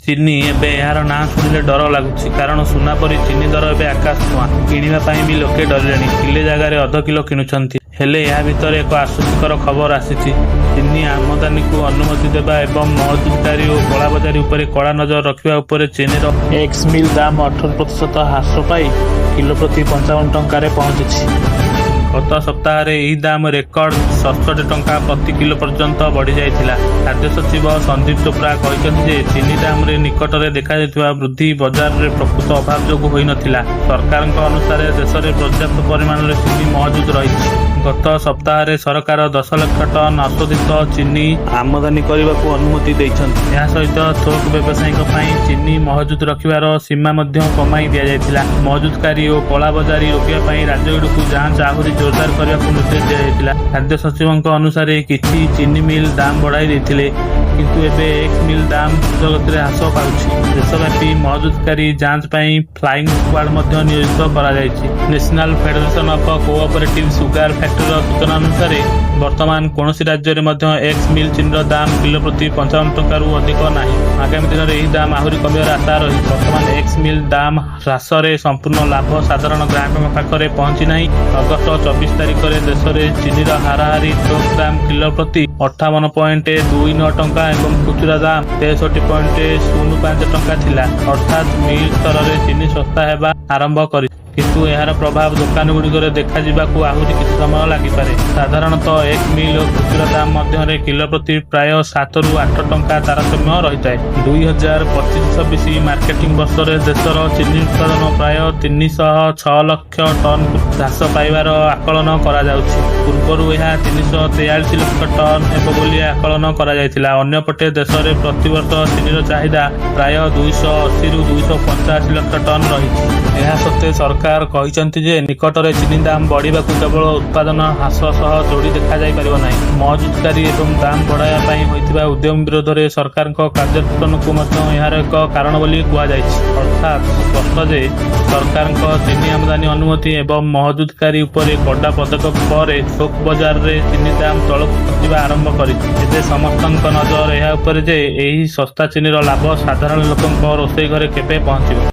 ଚିନି ଏବେ ଏହାର ନାଁ ଶୁଣିଲେ ଡର ଲାଗୁଛି, କାରଣ ସୁନା ପରି ଚିନି ଦର ଏବେ ଆକାଶ ଛୁଆଁ। କିଣିବା ପାଇଁ ବି ଲୋକେ ଡରିଲେଣି। କିଲେ ଜାଗାରେ ଅଧ କିଲୋ କିଣୁଛନ୍ତି। ହେଲେ ଏହା ଭିତରେ ଏକ ଆଶ୍ଚର୍ଯ୍ୟକର ଖବର ଆସିଛି। ଚିନି ଆମଦାନୀକୁ ଅନୁମତି ଦେବା ଏବଂ ମହଜୁଦକାରୀ ଓ କଳାବଜାରୀ ଉପରେ କଡ଼ା ନଜର ରଖିବା ଉପରେ ଚୀନର ଏକ୍ସ ମିଲ୍ ଦାମ 18% ହ୍ରାସ ପାଇ କିଲୋ ପ୍ରତି 55 ଟଙ୍କାରେ ପହଞ୍ଚିଛି। ଗତ ସପ୍ତାହରେ ଏହି ଦାମ ରେକର୍ଡ 67 ଟଙ୍କା ପ୍ରତି କିଲୋ ପର୍ଯ୍ୟନ୍ତ ବଢ଼ିଯାଇଥିଲା। ଖାଦ୍ୟ ସଚିବ ସନ୍ଦୀପ ଚୋପ୍ରା କହିଛନ୍ତି ଯେ ଚିନି ଦାମରେ ନିକଟରେ ଦେଖାଯାଇଥିବା ବୃଦ୍ଧି ବଜାରରେ ପ୍ରକୃତ ଅଭାବ ଯୋଗୁଁ ହୋଇନଥିଲା। ସରକାରଙ୍କ ଅନୁସାରେ ଦେଶରେ ପର୍ଯ୍ୟାପ୍ତ ପରିମାଣରେ ଚିନି ମହଜୁଦ ରହିଛି। ଗତ ସପ୍ତାହରେ ସରକାର 10 ଲକ୍ଷ ଟନ୍ ଅଶୋଧିତ ଚିନି ଆମଦାନୀ କରିବାକୁ ଅନୁମତି ଦେଇଛନ୍ତି। ଏହା ସହିତ ଥୋକ ବ୍ୟବସାୟୀଙ୍କ ପାଇଁ ଚିନି ମହଜୁଦ ରଖିବାର ସୀମା ମଧ୍ୟ କମାଇ ଦିଆଯାଇଥିଲା। ମହଜୁଦକାରୀ ଓ କଳାବଜାରୀ ରୋକିବା ପାଇଁ ରାଜ୍ୟଗୁଡ଼ିକୁ ଯାଞ୍ଚ ଆହୁରି ଜୋରଦାର କରିବାକୁ ନିର୍ଦ୍ଦେଶ ଦିଆଯାଇଥିଲା। ଖାଦ୍ୟ ସଚିବଙ୍କ ଅନୁସାରେ କିଛି ଚିନି ମିଲ୍ ଦାମ ବଢ଼ାଇ ଦେଇଥିଲେ, କିନ୍ତୁ ଏବେ ଏକ୍ସ ମିଲ୍ ଦାମ ଦ୍ରୁତଗତିରେ ହ୍ରାସ ପାଉଛି। ଦେଶବ୍ୟାପୀ ମହଜୁଦକାରୀ ଯାଞ୍ଚ ପାଇଁ ଫ୍ଲାଇଂ ସ୍କ୍ୱାଡ୍ ମଧ୍ୟ ନିୟୋଜିତ କରାଯାଇଛି। National federation of cooperative sugar ଫ୍ୟାକ୍ଟରିର ସୂଚନା ଅନୁସାରେ ବର୍ତ୍ତମାନ କୌଣସି ରାଜ୍ୟରେ ମଧ୍ୟ ଏକ୍ସ ମିଲ୍ ଚିନିର ଦାମ କିଲୋ ପ୍ରତି 55 ଟଙ୍କାରୁ ଅଧିକ ନାହିଁ। ଆଗାମୀ ଦିନରେ ଏହି ଦାମ ଆହୁରି କମିବାର ଆଶା ରହିଛି। ବର୍ତ୍ତମାନ ଏକ୍ସ ମିଲ୍ ଦାମ ହ୍ରାସରେ ସମ୍ପୂର୍ଣ୍ଣ ଲାଭ ସାଧାରଣ ଗ୍ରାହକଙ୍କ ପାଖରେ ପହଞ୍ଚି ନାହିଁ। ଅଗଷ୍ଟ 24 ତାରିଖରେ ଦେଶରେ ଚିନିର ହାରାହାରି ଥୋକ ଦାମ କିଲୋ ପ୍ରତି 58.29 ଟଙ୍କା ଏବଂ ଖୁଚୁରା ଦାମ 63.05 ଟଙ୍କା ଥିଲା। ଅର୍ଥାତ୍ ମିଲ୍ ସ୍ତରରେ ଚିନି ଶସ୍ତା ହେବା ଆରମ୍ଭ କରିଛି, କିନ୍ତୁ ଏହାର ପ୍ରଭାବ ଦୋକାନଗୁଡ଼ିକରେ ଦେଖାଯିବାକୁ ଆହୁରି କିଛି ସମୟ ଲାଗିପାରେ। ସାଧାରଣତଃ ଏକ୍ସ ମିଲ୍ ଓ ଖୁଚୁରା ଦାମ ମଧ୍ୟରେ କିଲୋ ପ୍ରତି ପ୍ରାୟ 7 ରୁ 8 ଟଙ୍କା ତାରତମ୍ୟ ରହିଥାଏ। 2025-26 ମାର୍କେଟିଂ ବର୍ଷରେ ଦେଶର ଚିନି ଉତ୍ପାଦନ ପ୍ରାୟ 306 ଲକ୍ଷ ଟନ୍କୁ ହ୍ରାସ ପାଇବାର ଆକଳନ କରାଯାଉଛି। ପୂର୍ବରୁ ଏହା 343 ଲକ୍ଷ ଟନ୍ ହେବ ବୋଲି ଆକଳନ କରାଯାଇଥିଲା। ଅନ୍ୟପଟେ ଦେଶରେ ପ୍ରତିବର୍ଷ ଚିନିର ଚାହିଦା ପ୍ରାୟ 280 ରୁ 285 ଲକ୍ଷ ଟନ୍ ରହିଛି। ଏହା ସତ୍ତ୍ୱେ ସରକାର କହିଛନ୍ତି ଯେ ନିକଟରେ ଚିନି ଦାମ ବଢ଼ିବାକୁ କେବଳ ଉତ୍ପାଦନ ହ୍ରାସ ସହ ଯୋଡ଼ି ଦେଖାଯାଇପାରିବ ନାହିଁ। ମହଜୁଦକାରୀ ଏବଂ ଦାମ ବଢ଼ାଇବା ପାଇଁ ହୋଇଥିବା ଉଦ୍ୟମ ବିରୋଧରେ ସରକାରଙ୍କ କାର୍ଯ୍ୟାନୁଷ୍ଠାନକୁ ମଧ୍ୟ ଏହାର ଏକ କାରଣ ବୋଲି କୁହାଯାଇଛି। ଅର୍ଥାତ୍ ସ୍ପଷ୍ଟ ଯେ ସରକାରଙ୍କ ଚିନି ଆମଦାନୀ ଅନୁମତି ଏବଂ ମହଜୁଦକାରୀ ଉପରେ କଡ଼ା ପଦକ୍ଷେପ ପରେ ଥୋକ ବଜାରରେ ଚିନି ଦାମ ତଳକୁ ଖସିବା ଆରମ୍ଭ କରିଛି। ଏବେ ସମସ୍ତଙ୍କ ନଜର ଏହା ଉପରେ ଯେ ଏହି ଶସ୍ତା ଚିନିର ଲାଭ ସାଧାରଣ ଲୋକଙ୍କ ରୋଷେଇ ଘରେ କେବେ ପହଞ୍ଚିବ।